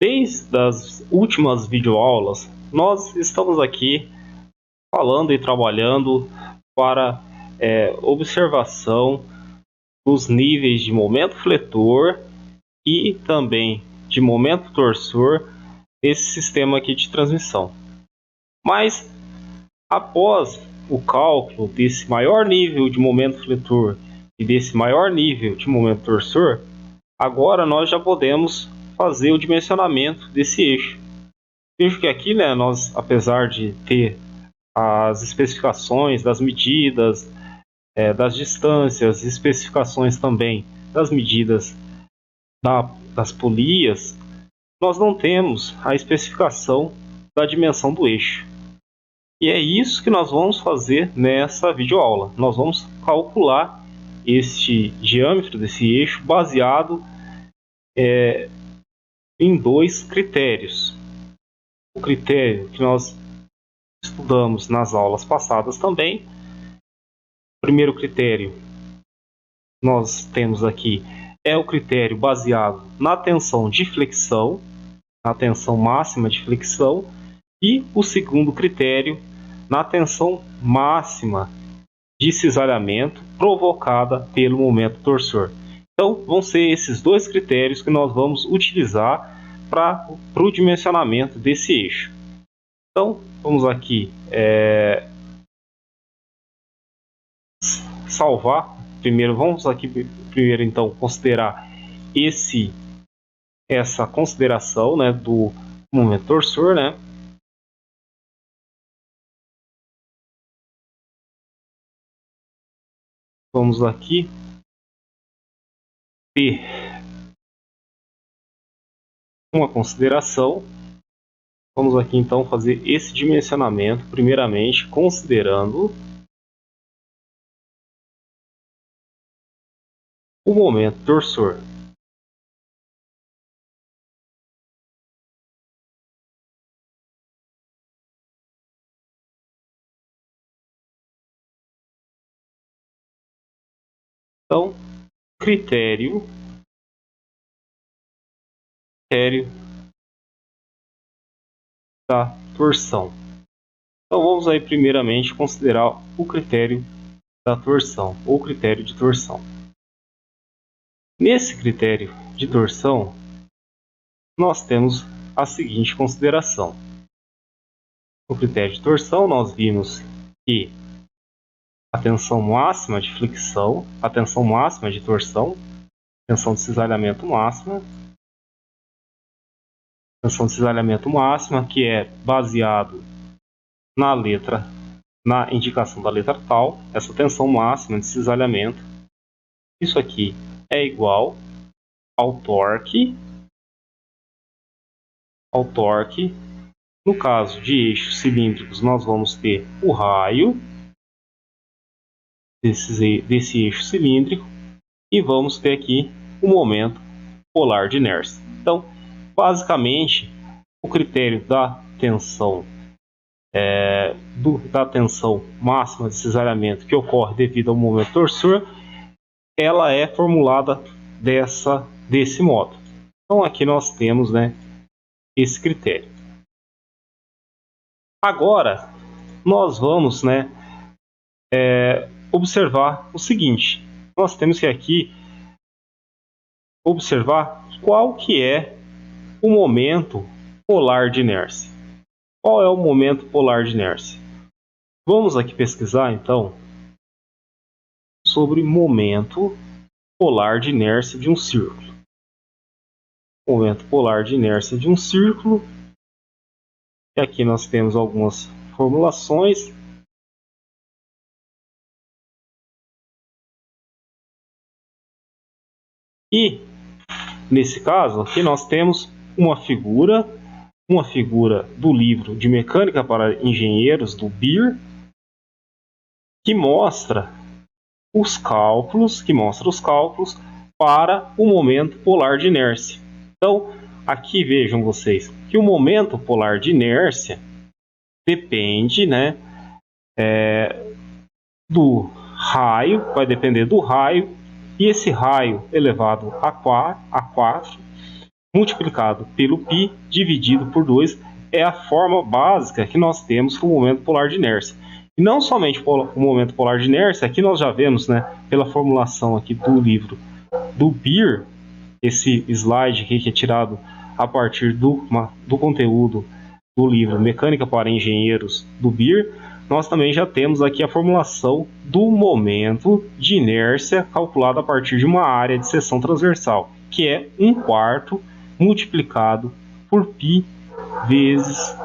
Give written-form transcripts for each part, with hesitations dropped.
Desde as últimas videoaulas, nós estamos aqui falando e trabalhando para observação dos níveis de momento fletor e também de momento torsor nesse sistema aqui de transmissão. Mas após o cálculo desse maior nível de momento fletor e desse maior nível de momento torsor, agora nós já podemos fazer o dimensionamento desse eixo. Vejo que aqui, né, nós, apesar de ter as especificações das medidas, das distâncias, especificações também das medidas das polias, nós não temos a especificação da dimensão do eixo. E é isso que nós vamos fazer nessa videoaula. Nós vamos calcular este diâmetro desse eixo baseado em dois critérios. O critério que nós estudamos nas aulas passadas também. O primeiro critério nós temos aqui é o critério baseado na tensão de flexão, na tensão máxima de flexão, e o segundo critério na tensão máxima de cisalhamento provocada pelo momento torsor. Então, vão ser esses dois critérios que nós vamos utilizar para o dimensionamento desse eixo. Então, vamos aqui salvar. Vamos aqui primeiro então considerar essa consideração, né, do momento torsor, né? Vamos aqui ter uma consideração. Vamos aqui então fazer esse dimensionamento, primeiramente considerando o momento torsor. Então, critério da torção. Então vamos aí primeiramente considerar o critério da torção, ou critério de torção. Nesse critério de torção, nós temos a seguinte consideração. No critério de torção, nós vimos que a tensão máxima de flexão, a tensão máxima de torção, tensão de cisalhamento máxima, que é baseado na indicação da letra tal, essa tensão máxima de cisalhamento, isso aqui é igual ao torque. No caso de eixos cilíndricos, nós vamos ter o raio desse eixo cilíndrico e vamos ter aqui o momento polar de inércia. Então, basicamente, o critério da tensão máxima de cisalhamento que ocorre devido ao momento torsor, ela é formulada desse modo. Então, aqui nós temos, né, esse critério. Agora, nós vamos, né, observar o seguinte. Nós temos que aqui observar qual que é o momento polar de inércia. Qual é o momento polar de inércia? Vamos aqui pesquisar, então, sobre momento polar de inércia de um círculo. Momento polar de inércia de um círculo. E aqui nós temos algumas formulações. E, nesse caso, aqui nós temos uma figura do livro de Mecânica para Engenheiros, do Beer, que mostra os cálculos para o momento polar de inércia. Então, aqui vejam vocês que o momento polar de inércia depende, né, do raio, vai depender do raio, e esse raio elevado a 4 multiplicado pelo π dividido por 2 é a forma básica que nós temos para o momento polar de inércia. E não somente o momento polar de inércia, aqui nós já vemos, né, pela formulação aqui do livro do Beer, esse slide aqui que é tirado a partir do conteúdo do livro Mecânica para Engenheiros do Beer, nós também já temos aqui a formulação do momento de inércia calculado a partir de uma área de seção transversal, que é 1/4 multiplicado por π vezes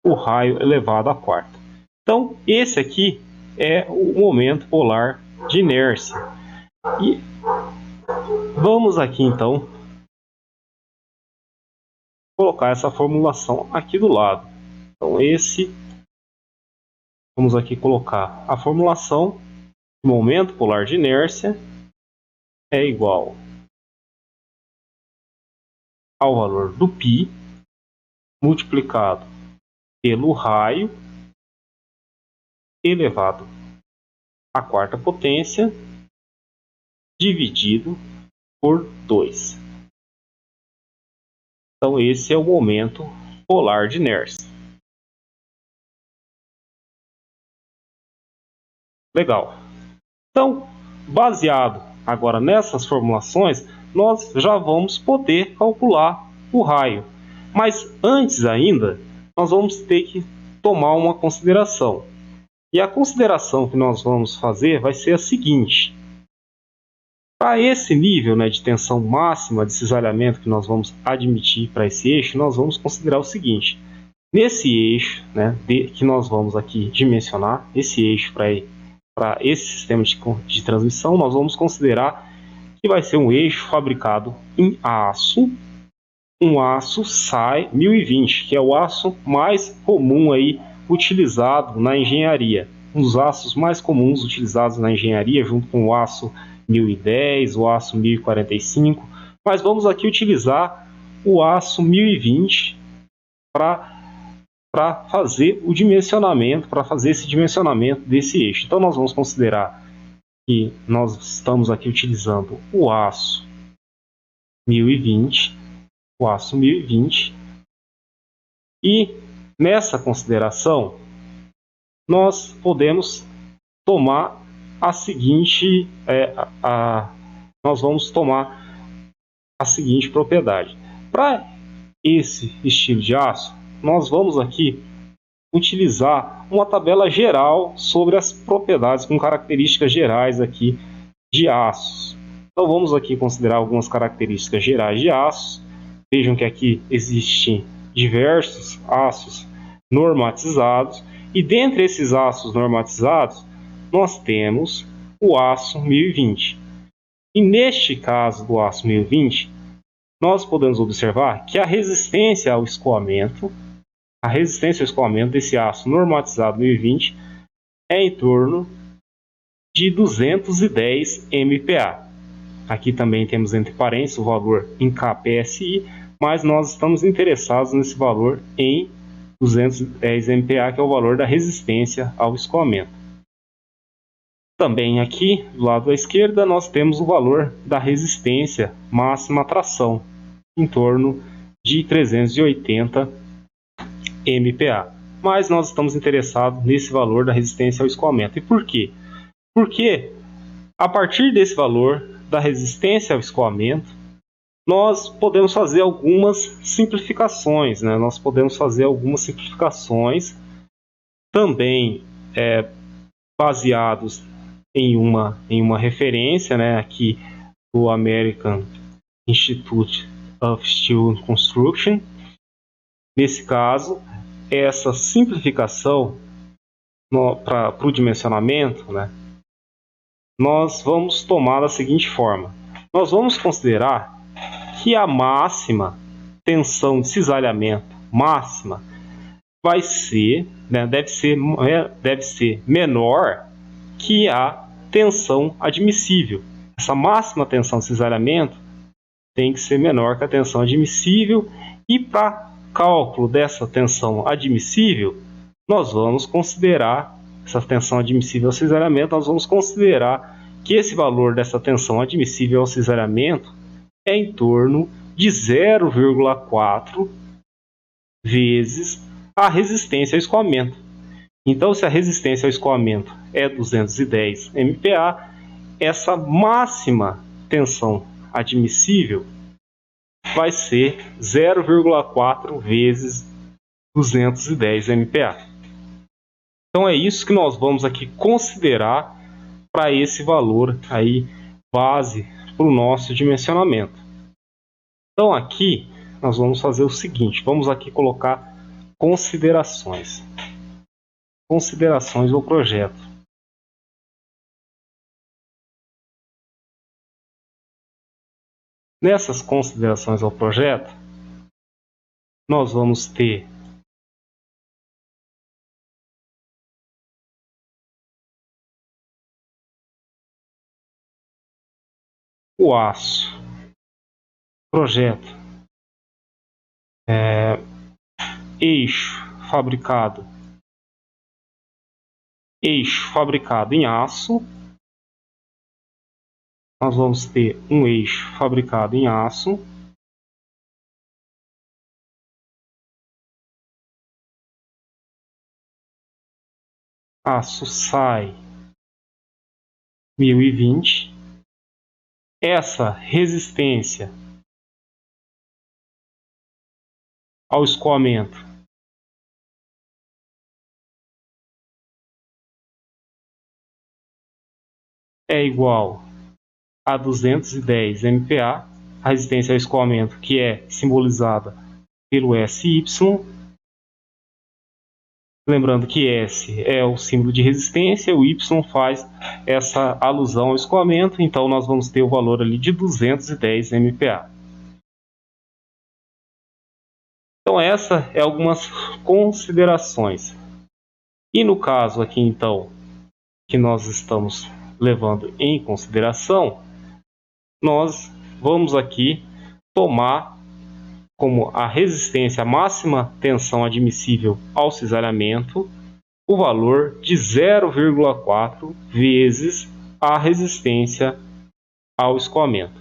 o raio elevado à quarta. Então, esse aqui é o momento polar de inércia. E vamos aqui, então, colocar essa formulação aqui do lado. Então, vamos aqui colocar a formulação do momento polar de inércia é igual ao valor do π multiplicado pelo raio elevado à quarta potência dividido por 2. Então esse é o momento polar de inércia. Legal. Então, baseado agora nessas formulações, nós já vamos poder calcular o raio. Mas antes ainda, nós vamos ter que tomar uma consideração. E a consideração que nós vamos fazer vai ser a seguinte. Para esse nível, né, de tensão máxima de cisalhamento que nós vamos admitir para esse eixo, nós vamos considerar o seguinte. Nesse eixo, né, que nós vamos aqui dimensionar, esse eixo para esse sistema de transmissão, nós vamos considerar que vai ser um eixo fabricado em aço, um aço SAE 1020, que é o aço mais comum aí utilizado na engenharia. Um dos aços mais comuns utilizados na engenharia, junto com o aço 1010, o aço 1045, mas vamos aqui utilizar o aço 1020 para fazer o dimensionamento, para fazer esse dimensionamento desse eixo. Então nós vamos considerar que nós estamos aqui utilizando o aço 1020, e nessa consideração nós podemos tomar a seguinte, nós vamos tomar a seguinte propriedade. Para esse estilo de aço, nós vamos aqui utilizar uma tabela geral sobre as propriedades com características gerais aqui de aços. Então vamos aqui considerar algumas características gerais de aços. Vejam que aqui existem diversos aços normatizados e dentre esses aços normatizados nós temos o aço 1020. E neste caso do aço 1020, nós podemos observar que a resistência ao escoamento desse aço normatizado 1020 é em torno de 210 MPa. Aqui também temos entre parênteses o valor em kPSI, mas nós estamos interessados nesse valor em 210 MPa, que é o valor da resistência ao escoamento. Também aqui, do lado da esquerda, nós temos o valor da resistência máxima à tração, em torno de 380 MPa. Mas nós estamos interessados nesse valor da resistência ao escoamento. E por quê? Porque a partir desse valor da resistência ao escoamento, nós podemos fazer algumas simplificações, né? Nós podemos fazer algumas simplificações também baseados em uma referência, né? Aqui do American Institute of Steel and Construction. Nesse caso, essa simplificação para o dimensionamento, né? Nós vamos tomar da seguinte forma. Nós vamos considerar que a máxima tensão de cisalhamento máxima vai ser, né, deve ser menor que a tensão admissível. Essa máxima tensão de cisalhamento tem que ser menor que a tensão admissível, e para cálculo dessa tensão admissível, nós vamos considerar essa tensão admissível ao cisalhamento, nós vamos considerar que esse valor dessa tensão admissível ao cisalhamento é em torno de 0,4 vezes a resistência ao escoamento. Então, se a resistência ao escoamento é 210 MPa, essa máxima tensão admissível vai ser 0,4 vezes 210 MPa. Então é isso que nós vamos aqui considerar para esse valor aí base para o nosso dimensionamento. Então aqui nós vamos fazer o seguinte, vamos aqui colocar considerações do projeto. Nessas considerações ao projeto, nós vamos ter o aço, projeto, eixo fabricado em aço. Nós vamos ter um eixo fabricado em aço, aço SAI 1020. Essa resistência ao escoamento é igual a 210 MPa, a resistência ao escoamento que é simbolizada pelo SY. Lembrando que S é o símbolo de resistência, o Y faz essa alusão ao escoamento, então nós vamos ter o valor ali de 210 MPa. Então essa é algumas considerações. E no caso aqui então, que nós estamos levando em consideração, nós vamos aqui tomar como a resistência, a máxima tensão admissível ao cisalhamento, o valor de 0,4 vezes a resistência ao escoamento.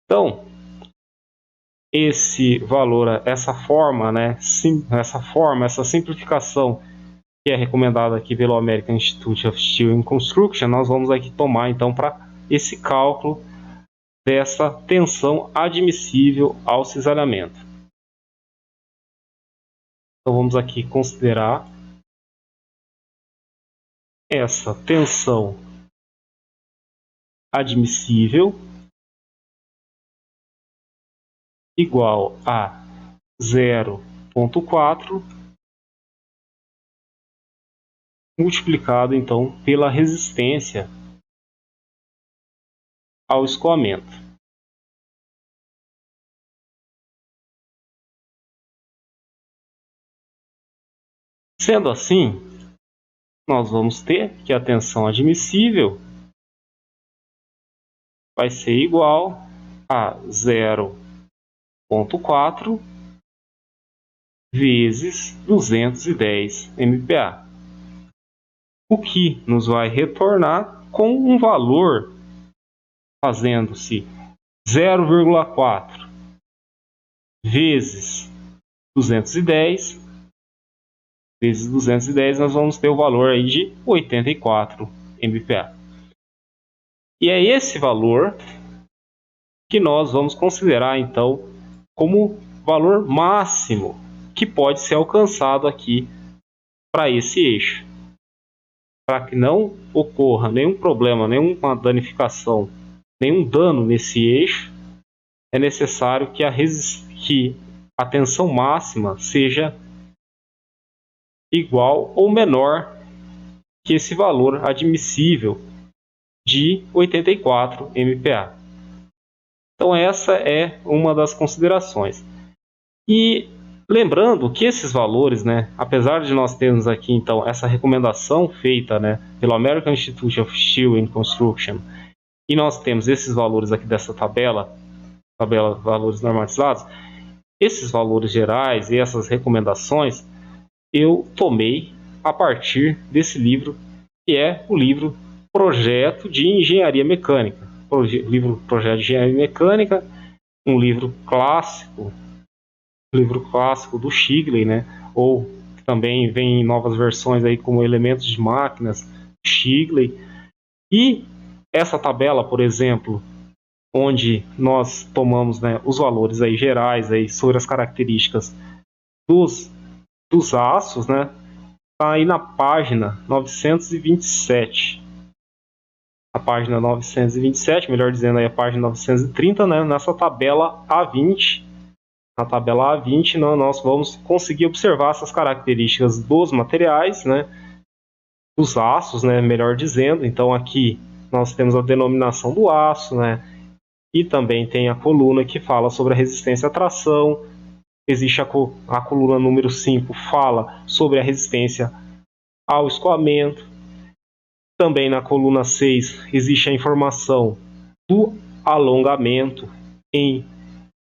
Então, esse valor, essa simplificação que é recomendada aqui pelo American Institute of Steel and Construction, nós vamos aqui tomar então para esse cálculo dessa tensão admissível ao cisalhamento. Então vamos aqui considerar essa tensão admissível igual a 0,4 multiplicado então pela resistência ao escoamento. Sendo assim, nós vamos ter que a tensão admissível vai ser igual a 0,4 vezes 210 MPa, o que nos vai retornar com um valor fazendo-se 0,4 vezes 210 vezes 210, nós vamos ter o valor aí de 84 MPa. E é esse valor que nós vamos considerar então como valor máximo que pode ser alcançado aqui para esse eixo. Para que não ocorra nenhum problema, nenhuma danificação, nenhum dano nesse eixo, é necessário que a tensão máxima seja igual ou menor que esse valor admissível de 84 MPa. Então essa é uma das considerações. E lembrando que esses valores, apesar de nós termos aqui então essa recomendação feita pelo American Institute of Steel and Construction, e nós temos esses valores aqui dessa tabela valores normalizados, esses valores gerais e essas recomendações eu tomei a partir desse livro, que é o livro Projeto de Engenharia Mecânica. Livro Projeto de Engenharia Mecânica, um livro clássico do Shigley, né? Ou também vem em novas versões aí como Elementos de Máquinas, Shigley. E essa tabela, por exemplo, onde nós tomamos, né, os valores aí gerais aí sobre as características dos aços, né, está aí na página 927. A página 927, melhor dizendo, aí a página 930, né, nessa tabela A20. Na tabela A20, nós vamos conseguir observar essas características dos materiais, né, dos aços, né, melhor dizendo. Então aqui nós temos a denominação do aço, né, e também tem a coluna que fala sobre a resistência à tração. Existe a coluna número 5, fala sobre a resistência ao escoamento. Também na coluna 6 existe a informação do alongamento em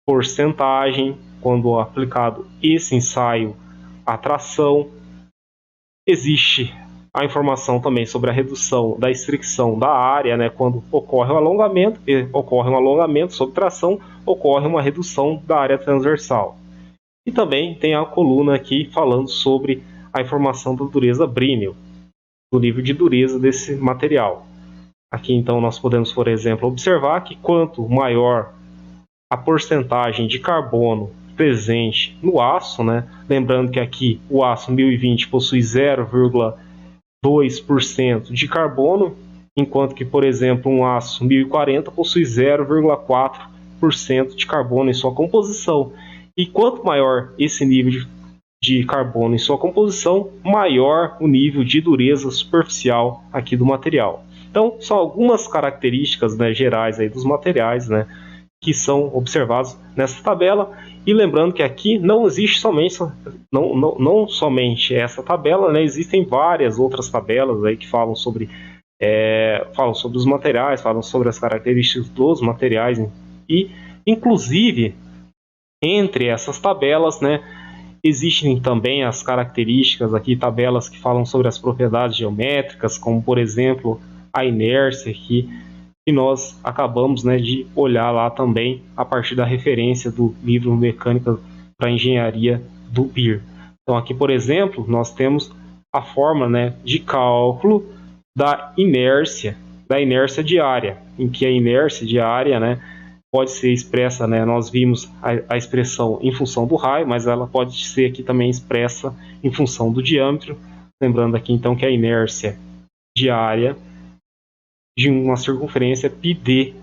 porcentagem, quando aplicado esse ensaio à tração. Existe a informação também sobre a redução da estricção da área, né, quando ocorre um alongamento sob tração, ocorre uma redução da área transversal. E também tem a coluna aqui falando sobre a informação da dureza Brinell, do nível de dureza desse material. Aqui então nós podemos, por exemplo, observar que quanto maior a porcentagem de carbono presente no aço, né? Lembrando que aqui o aço 1020 possui 0,2% de carbono, enquanto que, por exemplo, um aço 1040 possui 0,4% de carbono em sua composição. E quanto maior esse nível de carbono em sua composição, maior o nível de dureza superficial aqui do material. Então, são algumas características, né, gerais aí dos materiais, né, que são observados nessa tabela. E lembrando que aqui não existe não somente essa tabela, né, existem várias outras tabelas aí que falam sobre os materiais, falam sobre as características dos materiais, e inclusive entre essas tabelas, né, existem também as características aqui, tabelas que falam sobre as propriedades geométricas, como por exemplo a inércia aqui, que nós acabamos, né, de olhar lá também a partir da referência do livro Mecânica para Engenharia do Beer. Então aqui, por exemplo, nós temos a forma, né, de cálculo da inércia diária, em que a inércia diária, né, pode ser expressa, né, nós vimos a expressão em função do raio, mas ela pode ser aqui também expressa em função do diâmetro. Lembrando aqui então que a inércia diária de uma circunferência πd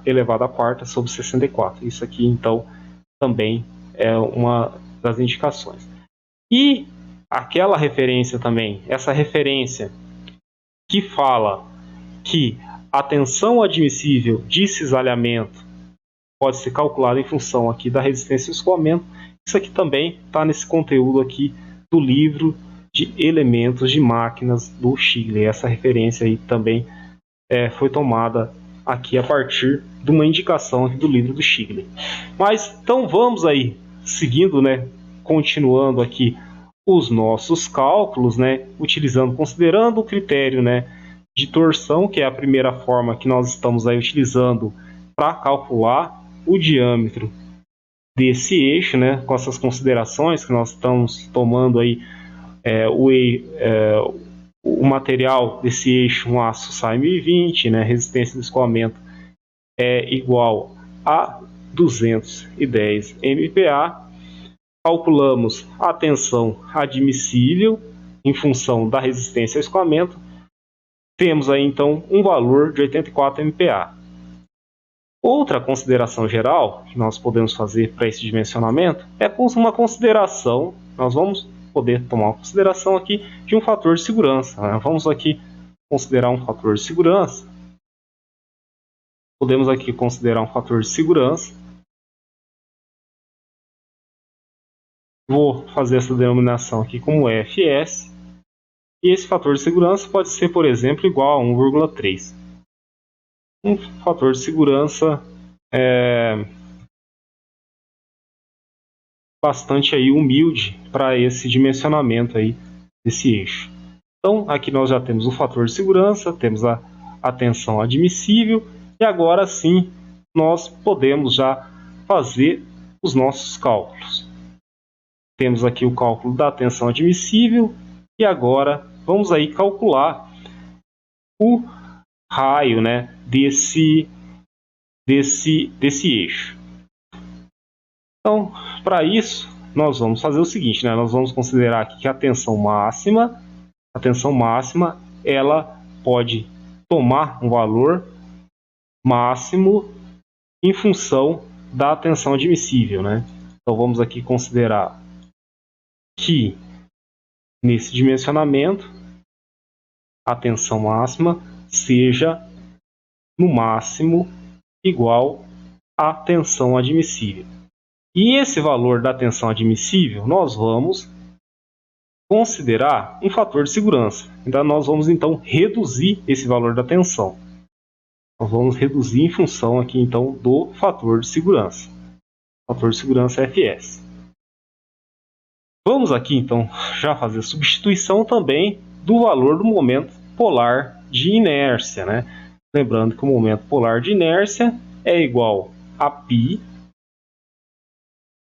elevado à quarta sobre 64. Isso aqui então também é uma das indicações. E aquela referência também, essa referência que fala que a tensão admissível de cisalhamento pode ser calculada em função aqui da resistência ao escoamento. Isso aqui também está nesse conteúdo aqui do livro de Elementos de Máquinas do Shigley. Essa referência aí também foi tomada aqui a partir de uma indicação aqui do livro do Shigley. Mas então vamos aí seguindo, né, continuando aqui os nossos cálculos, né, considerando o critério, né, de torção, que é a primeira forma que nós estamos aí utilizando para calcular o diâmetro desse eixo, né, com essas considerações que nós estamos tomando aí, o material desse eixo, um aço SAI 1020, né, resistência do escoamento é igual a 210 MPa. Calculamos a tensão admissível em função da resistência ao escoamento. Temos aí então um valor de 84 MPa. Outra consideração geral que nós podemos fazer para esse dimensionamento é uma consideração, nós vamos poder tomar uma consideração aqui de um fator de segurança, né? Vamos aqui considerar um fator de segurança. Podemos aqui considerar um fator de segurança. Vou fazer essa denominação aqui como FS. E esse fator de segurança pode ser, por exemplo, igual a 1,3. Um fator de segurança bastante aí humilde para esse dimensionamento aí desse eixo. Então aqui nós já temos o fator de segurança, temos a tensão admissível, e agora sim nós podemos já fazer os nossos cálculos. Temos aqui o cálculo da tensão admissível e agora vamos aí calcular o raio, né, desse eixo. Então, para isso, nós vamos fazer o seguinte, né, nós vamos considerar aqui que a tensão máxima, ela pode tomar um valor máximo em função da tensão admissível, né? Então vamos aqui considerar que nesse dimensionamento a tensão máxima seja no máximo igual à tensão admissível. E esse valor da tensão admissível nós vamos considerar um fator de segurança. Então nós vamos então reduzir esse valor da tensão. Nós vamos reduzir em função aqui então do fator de segurança. O fator de segurança é Fs. Vamos aqui então já fazer a substituição também do valor do momento polar de inércia, né? Lembrando que o momento polar de inércia é igual a π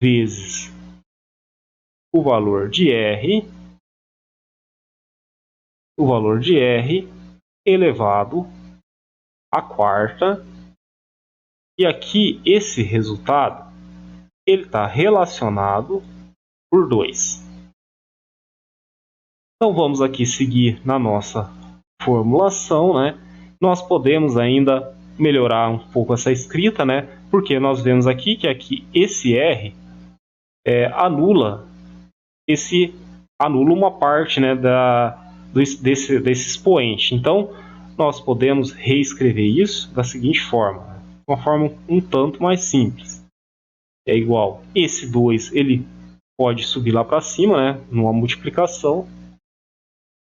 vezes o valor de R elevado à quarta. E aqui esse resultado ele está relacionado por 2. Então vamos aqui seguir na nossa formulação, né? Nós podemos ainda melhorar um pouco essa escrita, né? Porque nós vemos aqui que esse R anula uma parte, né, desse expoente. Então nós podemos reescrever isso da seguinte forma, né? Uma forma um tanto mais simples. É igual, esse 2 ele pode subir lá para cima, né, numa multiplicação.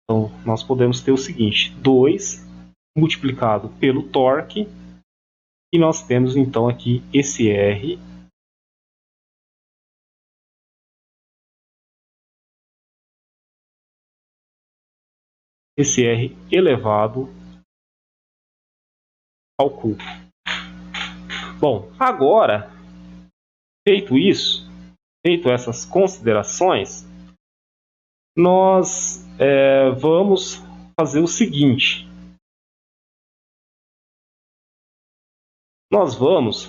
Então nós podemos ter o seguinte, 2 multiplicado pelo torque, e nós temos então aqui esse R elevado ao cubo. Bom, agora, feito isso, feito essas considerações, nós vamos fazer o seguinte. Nós vamos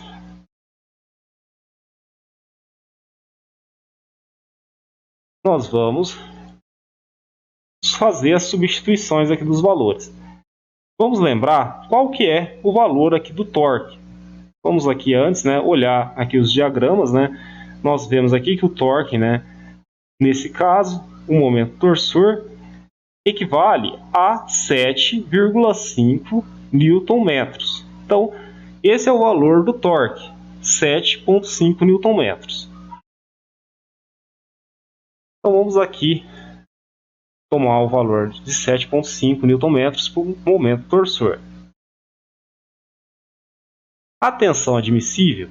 fazer as substituições aqui dos valores. Vamos lembrar qual que é o valor aqui do torque. Vamos aqui antes, né, olhar aqui os diagramas, né? Nós vemos aqui que o torque, né, nesse caso, o momento torsor equivale a 7,5 Nm. Então, esse é o valor do torque, 7,5 Nm. Então vamos aqui tomar o valor de 7,5 Nm por momento torsor. A tensão admissível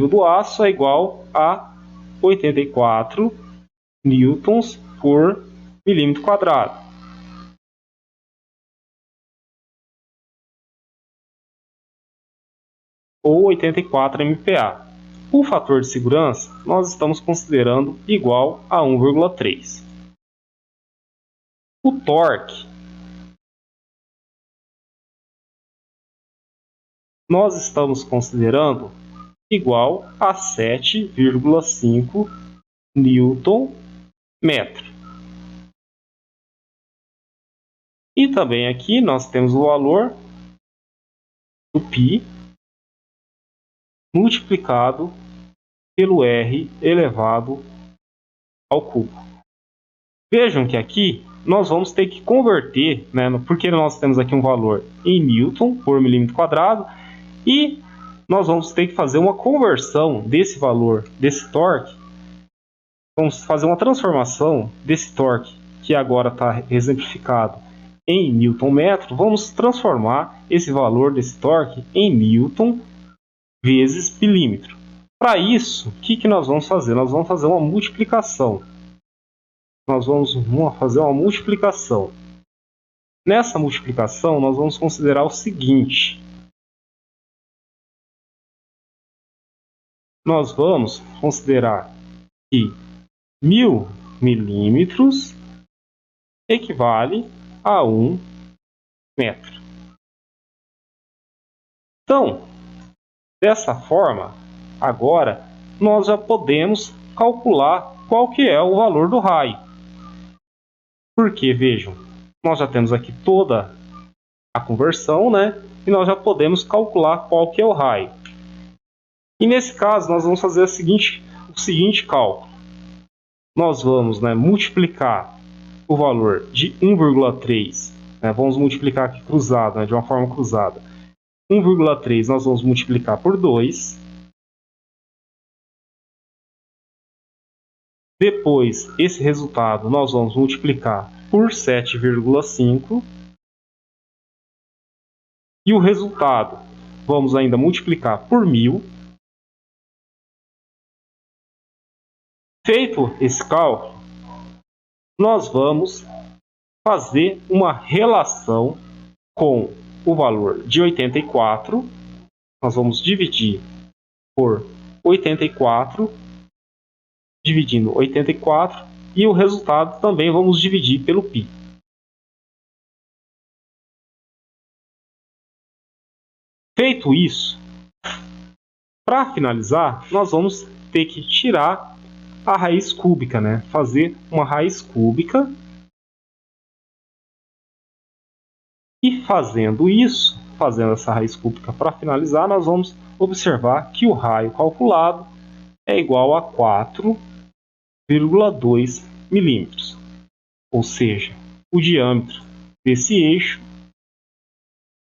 do aço é igual a 84 newtons por milímetro quadrado. Ou 84 MPa. O fator de segurança nós estamos considerando igual a 1,3. O torque nós estamos considerando igual a 7,5 Nm. E também aqui nós temos o valor do π multiplicado pelo R elevado ao cubo. Vejam que aqui nós vamos ter que converter, né, porque nós temos aqui um valor em Newton por milímetro quadrado, e nós vamos ter que fazer uma conversão desse valor, desse torque. Vamos fazer uma transformação desse torque, que agora está exemplificado em Newton-metro. Vamos transformar esse valor desse torque em Newton vezes milímetro. Para isso, o que nós vamos fazer? Nós vamos fazer uma multiplicação. Nessa multiplicação, nós vamos considerar o seguinte. nós vamos considerar que 1000 milímetros equivale a 1 metro. Então, dessa forma, agora nós já podemos calcular qual que é o valor do raio. Porque, vejam, nós já temos aqui toda a conversão, né? E nós já podemos calcular qual que é o raio. E nesse caso, nós vamos fazer o seguinte cálculo. Nós vamos, né, multiplicar o valor de 1,3, né, vamos multiplicar aqui cruzado, né, de uma forma cruzada. 1,3 nós vamos multiplicar por 2. Depois, esse resultado nós vamos multiplicar por 7,5. E o resultado vamos ainda multiplicar por 1000. Feito esse cálculo, nós vamos fazer uma relação com o valor de 84. Nós vamos dividir por 84, dividindo 84, e o resultado também vamos dividir pelo π. Feito isso, para finalizar, nós vamos ter que tirar a raiz cúbica, né? Fazer uma raiz cúbica. E fazendo isso, fazendo essa raiz cúbica para finalizar, nós vamos observar que o raio calculado é igual a 4,2 milímetros. Ou seja, o diâmetro desse eixo,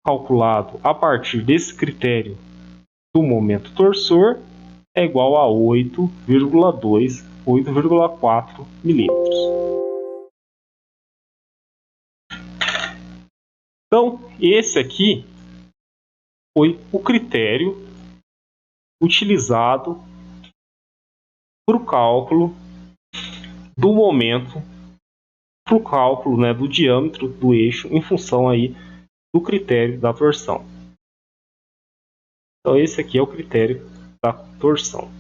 calculado a partir desse critério do momento torsor, é igual a 8,4 milímetros. Então, esse aqui foi o critério utilizado para o cálculo do momento, para o cálculo, né, do diâmetro do eixo em função aí do critério da torção. Então esse aqui é o critério da torção.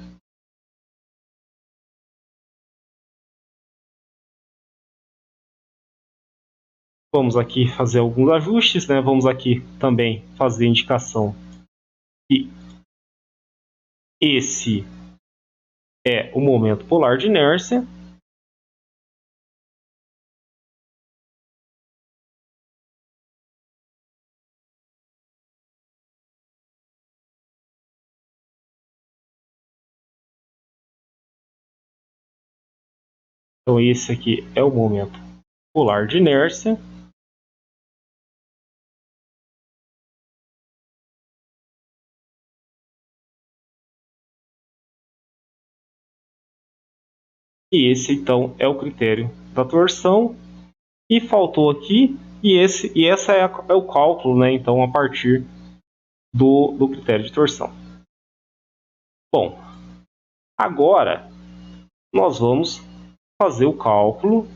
Vamos aqui fazer alguns ajustes, né? Vamos aqui também fazer a indicação que esse é o momento polar de inércia. Então esse aqui é o momento polar de inércia. E esse então é o critério da torção. E faltou aqui, essa é o cálculo, né? Então a partir do critério de torção. Bom, agora nós vamos fazer o cálculo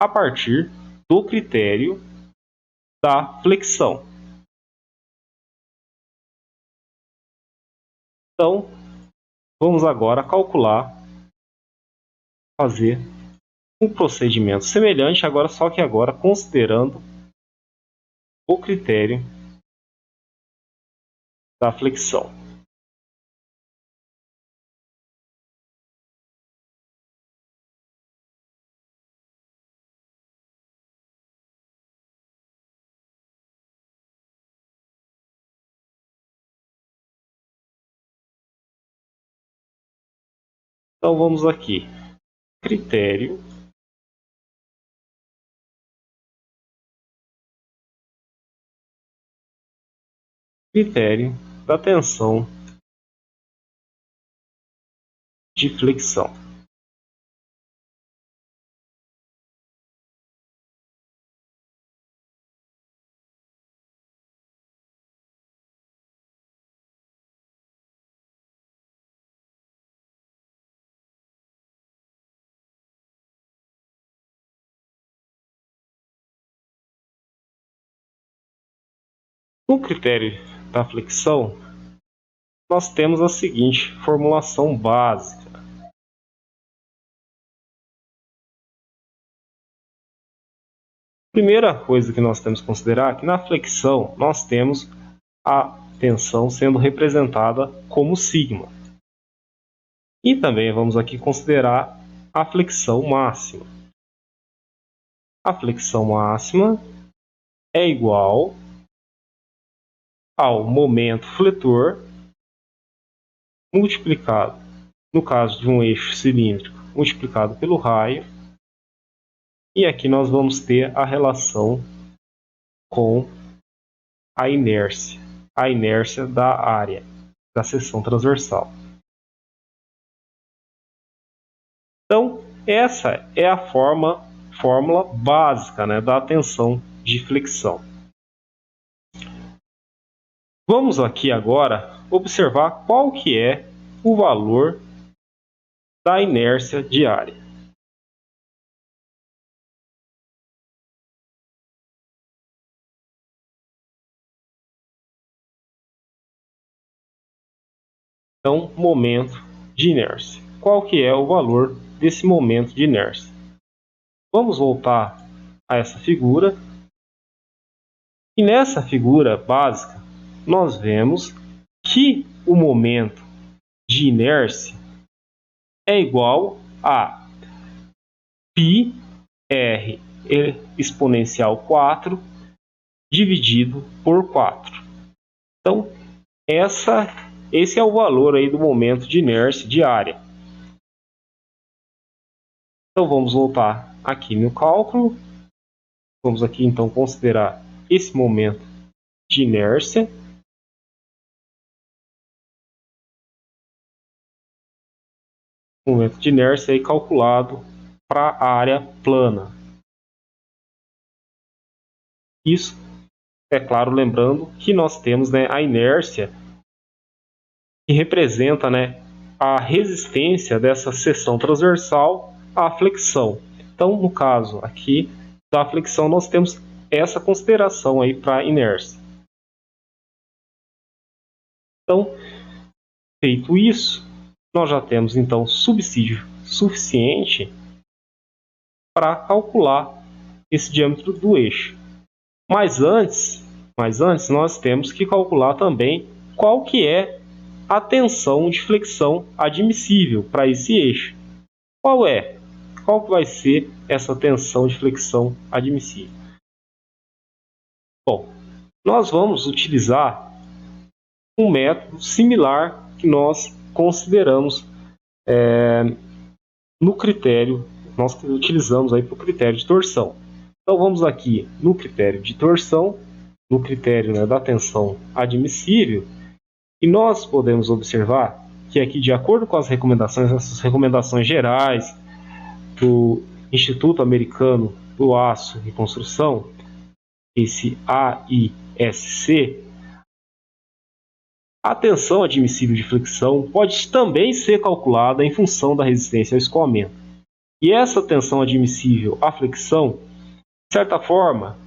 a partir do critério da flexão. Então, vamos agora calcular, fazer um procedimento semelhante, agora só que agora considerando o critério da flexão. Então vamos aqui, critério da tensão de flexão. No critério da flexão, nós temos a seguinte formulação básica. Primeira coisa que nós temos que considerar é que na flexão nós temos a tensão sendo representada como sigma. E também vamos aqui considerar a flexão máxima. A flexão máxima é igual ao momento fletor multiplicado, no caso de um eixo cilíndrico, multiplicado pelo raio. E aqui nós vamos ter a relação com a inércia da área, da seção transversal. Então, essa é a fórmula básica, né, da tensão de flexão. Vamos aqui agora observar qual que é o valor da inércia diária. Então, momento de inércia. Qual que é o valor desse momento de inércia? Vamos voltar a essa figura. E nessa figura básica, nós vemos que o momento de inércia é igual a πr exponencial 4 dividido por 4. Então, esse é o valor aí do momento de inércia diária. Então, vamos voltar aqui no cálculo. Vamos aqui, então, considerar esse momento de inércia. Momento de inércia aí calculado para a área plana. Isso, é claro, lembrando que nós temos, né, a inércia que representa, né, a resistência dessa seção transversal à flexão. Então, no caso aqui da flexão, nós temos essa consideração aí para a inércia. Então, feito isso, nós já temos então subsídio suficiente para calcular esse diâmetro do eixo. Mas antes nós temos que calcular também qual que é a tensão de flexão admissível para esse eixo. Qual é? Qual que vai ser essa tensão de flexão admissível? Bom, nós vamos utilizar um método similar que nós consideramos no critério, nós utilizamos aí para o critério de torção. Então vamos aqui no critério de torção, no critério, né, da tensão admissível, e nós podemos observar que aqui, de acordo com as recomendações, essas recomendações gerais do Instituto Americano do Aço e Construção, esse AISC, a tensão admissível de flexão pode também ser calculada em função da resistência ao escoamento. E essa tensão admissível à flexão, de certa forma,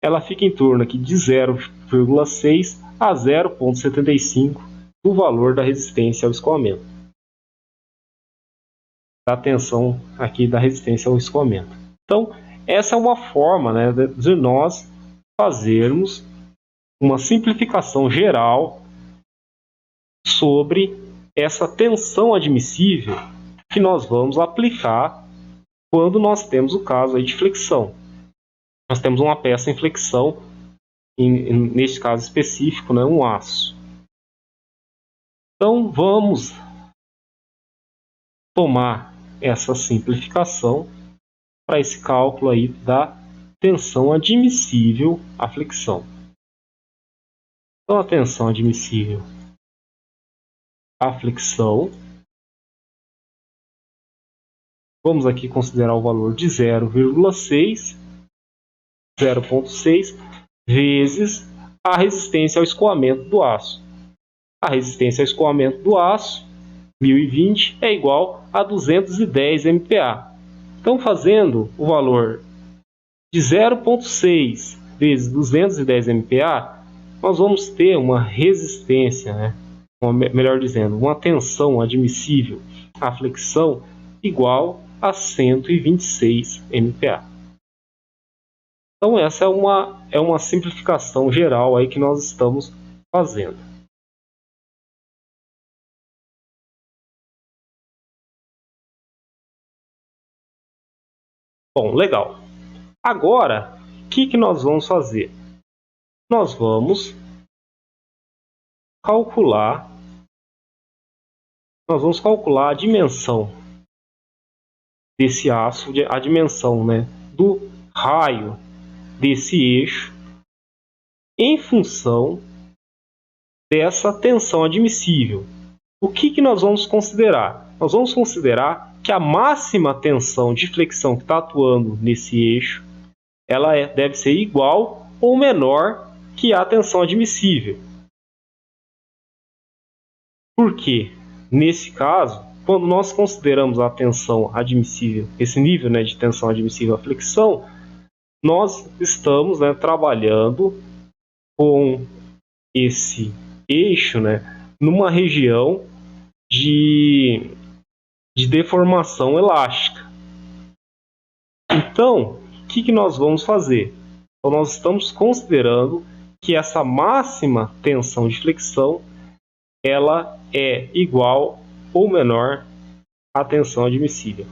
ela fica em torno aqui de 0,6 a 0,75 do valor da resistência ao escoamento. Da tensão aqui da resistência ao escoamento. Então, essa é uma forma, né, de nós fazermos uma simplificação geral sobre essa tensão admissível que nós vamos aplicar quando nós temos o caso aí de flexão. Nós temos uma peça em flexão, neste caso específico, né, um aço. Então vamos tomar essa simplificação para esse cálculo aí da tensão admissível à flexão. Então a tensão admissível à flexão, vamos aqui considerar o valor de 0,6 vezes a resistência ao escoamento do aço. A resistência ao escoamento do aço, 1020, é igual a 210 MPa. Então, fazendo o valor de 0,6 vezes 210 MPa, nós vamos ter uma resistência, né? melhor dizendo, uma tensão admissível à flexão igual a 126 MPa. Então essa é uma simplificação geral aí que nós estamos fazendo. Bom, legal. Agora, o que nós vamos fazer? Nós vamos calcular a dimensão desse aço, a dimensão, né, do raio desse eixo em função dessa tensão admissível. O que nós vamos considerar? Nós vamos considerar que a máxima tensão de flexão que está atuando nesse eixo, ela deve ser igual ou menor que a tensão admissível. Por quê? Nesse caso, quando nós consideramos a tensão admissível, esse nível, né, de tensão admissível à flexão, nós estamos, né, trabalhando com esse eixo, né, numa região de deformação elástica. Então, o que nós vamos fazer? Então, nós estamos considerando que essa máxima tensão de flexão ela é igual ou menor à tensão admissível.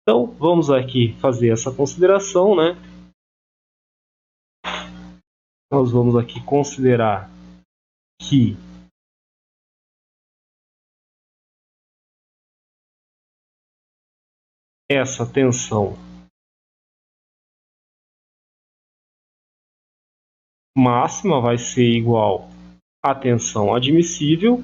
Então, vamos aqui fazer essa consideração, né? Nós vamos aqui considerar que essa tensão máxima vai ser igual à tensão admissível.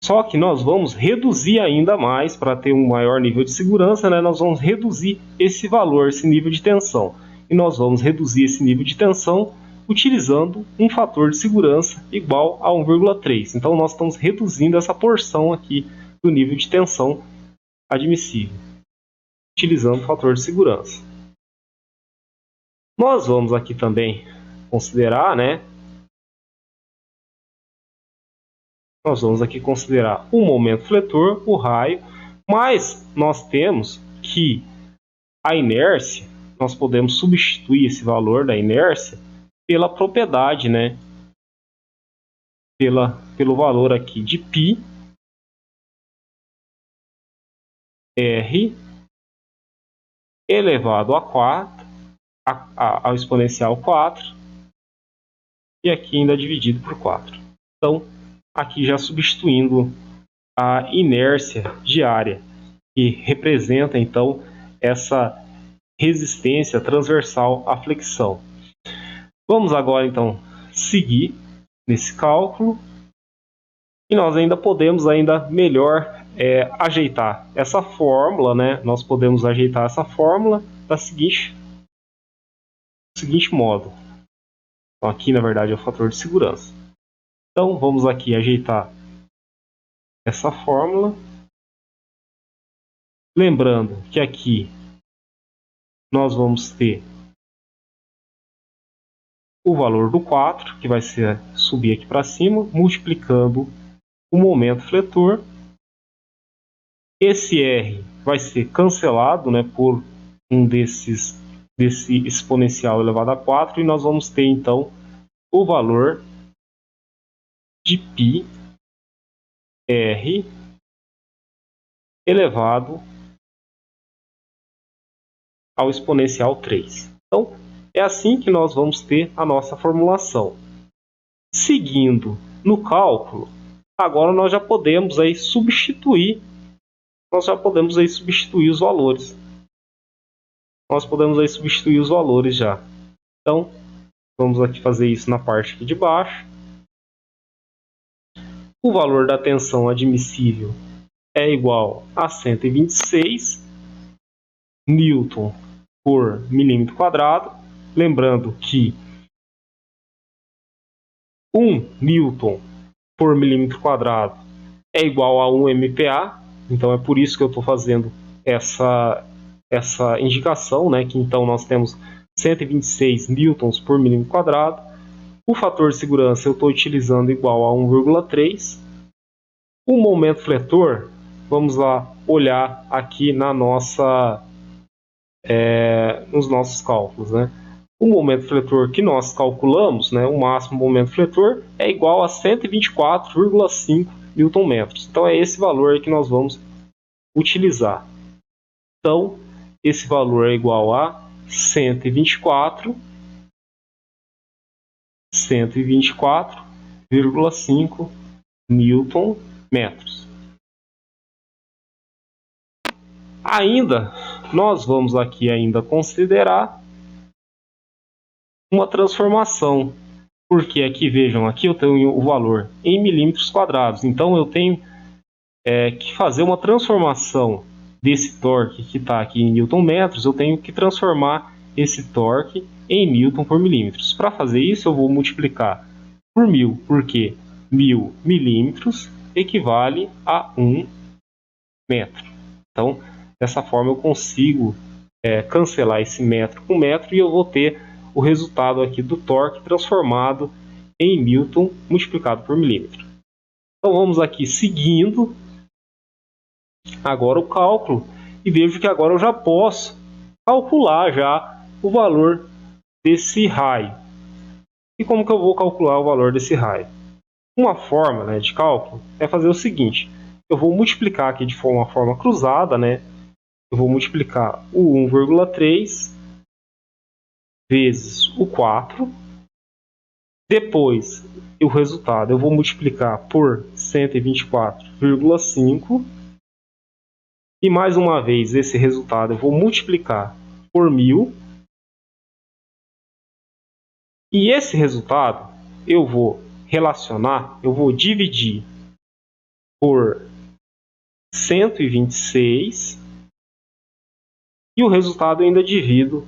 Só que nós vamos reduzir ainda mais, para ter um maior nível de segurança, né? Nós vamos reduzir esse valor, esse nível de tensão. E nós vamos reduzir esse nível de tensão utilizando um fator de segurança igual a 1,3. Então nós estamos reduzindo essa porção aqui do nível de tensão admissível, utilizando o fator de segurança. Nós vamos aqui também considerar, né? Nós vamos aqui considerar o momento fletor, o raio, mas nós temos que a inércia, nós podemos substituir esse valor da inércia pela propriedade, né? Pelo valor aqui de π r elevado a 4, ao exponencial 4, e aqui ainda dividido por 4. Então, aqui já substituindo a inércia diária, que representa então essa resistência transversal à flexão. Vamos agora então seguir nesse cálculo e nós ainda podemos melhor ajeitar essa fórmula, né? Nós podemos ajeitar essa fórmula do seguinte modo. Então, aqui na verdade é o fator de segurança. Então vamos aqui ajeitar essa fórmula, lembrando que aqui nós vamos ter o valor do 4, que vai ser subir aqui para cima, multiplicando o momento fletor. Esse R vai ser cancelado, né, por desse exponencial elevado a 4, e nós vamos ter então o valor de π r elevado ao exponencial 3. Então, é assim que nós vamos ter a nossa formulação. Seguindo no cálculo, agora nós já podemos substituir os valores. Nós podemos substituir os valores já. Então, vamos aqui fazer isso na parte aqui de baixo. O valor da tensão admissível é igual a 126 newton por milímetro quadrado. Lembrando que 1 newton por milímetro quadrado é igual a 1 MPa. Então é por isso que eu estou fazendo essa indicação, né? Que então nós temos 126 newtons por milímetro quadrado. O fator de segurança eu estou utilizando igual a 1,3. O momento fletor, vamos lá olhar aqui na nossa, nos nossos cálculos, né? O momento fletor que nós calculamos, né, o máximo momento fletor, é igual a 124,5 Nm. Então é esse valor aí que nós vamos utilizar. Então, esse valor é igual a 124,5 Nm. Ainda, nós vamos aqui ainda considerar uma transformação, porque aqui, vejam, aqui eu tenho o valor em milímetros quadrados, então eu tenho que fazer uma transformação desse torque que está aqui em Nm, eu tenho que transformar esse torque em Newton por milímetros. Para fazer isso, eu vou multiplicar por 1000, porque 1000 milímetros equivale a 1 metro. Então, dessa forma eu consigo cancelar esse metro com metro e eu vou ter o resultado aqui do torque transformado em Newton multiplicado por milímetro. Então vamos aqui seguindo agora o cálculo e vejo que agora eu já posso calcular já o valor desse raio. E como que eu vou calcular o valor desse raio? Uma forma, né, de cálculo é fazer o seguinte: eu vou multiplicar aqui de uma forma cruzada, né? Eu vou multiplicar o 1,3 vezes o 4. Depois, o resultado eu vou multiplicar por 124,5. E mais uma vez, esse resultado eu vou multiplicar por 1000. E esse resultado eu vou relacionar, eu vou dividir por 126. E o resultado eu ainda divido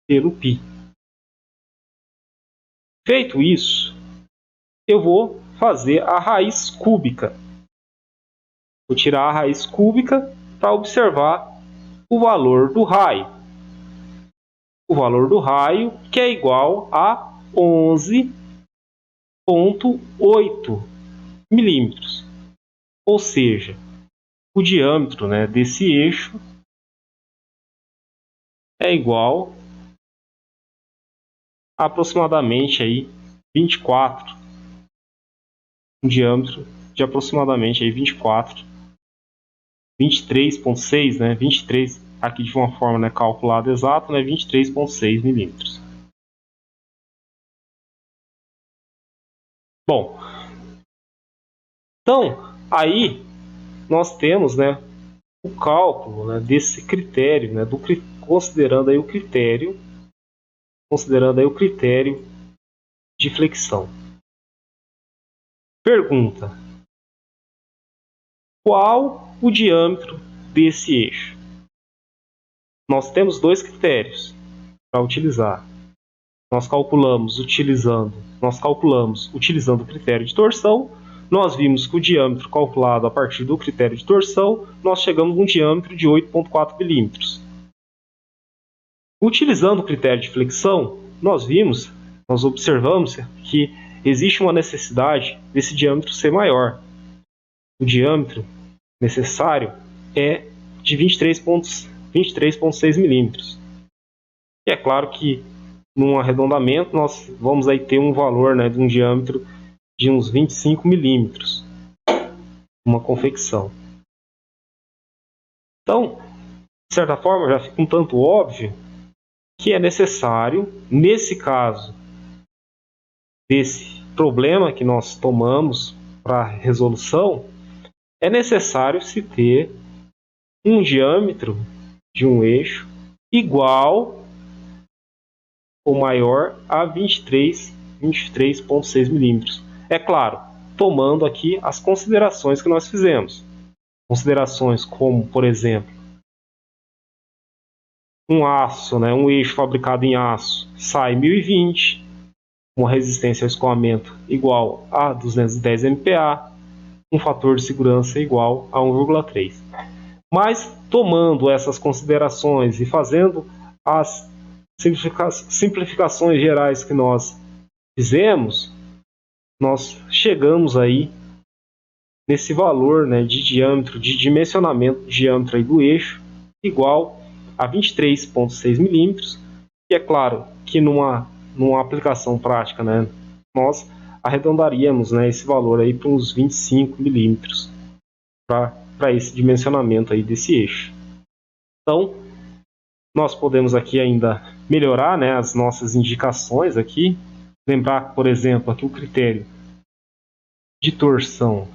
pelo π. Feito isso, eu vou fazer a raiz cúbica. Vou tirar a raiz cúbica para observar o valor do raio. O valor do raio que é igual a 11,8 milímetros. Ou seja, o diâmetro, né, desse eixo é igual a aproximadamente aí 24. Um diâmetro de aproximadamente aí 23,6, né? 23 aqui de uma forma, né, calculada exata, né, 23,6 milímetros. Bom, então aí nós temos, né, o cálculo, né, desse critério, né, considerando aí o critério de flexão. Pergunta: qual o diâmetro desse eixo? Nós temos dois critérios para utilizar. Nós calculamos utilizando o critério de torção. Nós vimos que o diâmetro calculado a partir do critério de torção, nós chegamos a um diâmetro de 8,4 milímetros. Utilizando o critério de flexão, nós observamos que existe uma necessidade desse diâmetro ser maior. O diâmetro necessário é de 23,6 milímetros. E é claro que num arredondamento nós vamos aí ter um valor, né, de um diâmetro de uns 25 milímetros, uma confecção. Então, de certa forma, já fica um tanto óbvio que é necessário, nesse caso, desse problema que nós tomamos para resolução, é necessário se ter um diâmetro de um eixo igual ou maior a 23,6 milímetros. É claro, tomando aqui as considerações que nós fizemos. Considerações como, por exemplo, um aço, né, um eixo fabricado em aço sai 1020, uma resistência ao escoamento igual a 210 MPa, um fator de segurança igual a 1,3. Mas, tomando essas considerações e fazendo as simplificações gerais que nós fizemos, nós chegamos aí nesse valor, né, de diâmetro, de dimensionamento de diâmetro aí do eixo, igual a 23,6 milímetros. E é claro que numa aplicação prática, né, nós arredondaríamos, né, esse valor aí para uns 25 milímetros para esse dimensionamento aí desse eixo. Então, nós podemos aqui ainda melhorar, né, as nossas indicações aqui. Lembrar, por exemplo, aqui o critério de torção.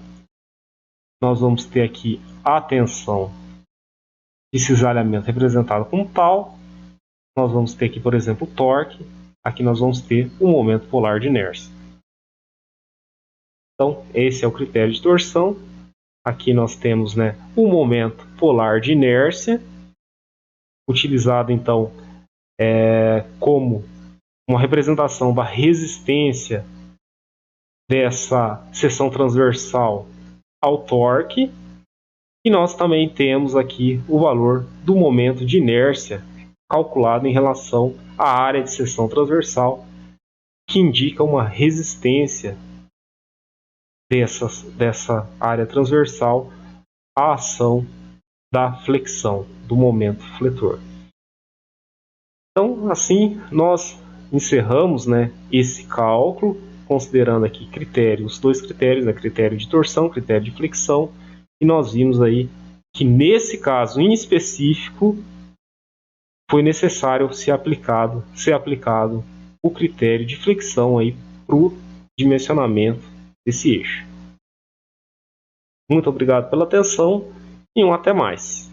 Nós vamos ter aqui a tensão de cisalhamento representado como tal. Nós vamos ter aqui, por exemplo, o torque. Aqui nós vamos ter o momento polar de inércia. Então, esse é o critério de torção. Aqui nós temos, né, o momento polar de inércia, utilizado então como uma representação da resistência dessa seção transversal ao torque. E nós também temos aqui o valor do momento de inércia calculado em relação à área de seção transversal, que indica uma resistência dessa área transversal à ação da flexão, do momento fletor. Então, assim, nós encerramos, né, esse cálculo, considerando aqui os dois critérios, né, critério de torção, critério de flexão, e nós vimos aí que nesse caso em específico foi necessário ser aplicado o critério de flexão aí para o dimensionamento desse eixo. Muito obrigado pela atenção e até mais.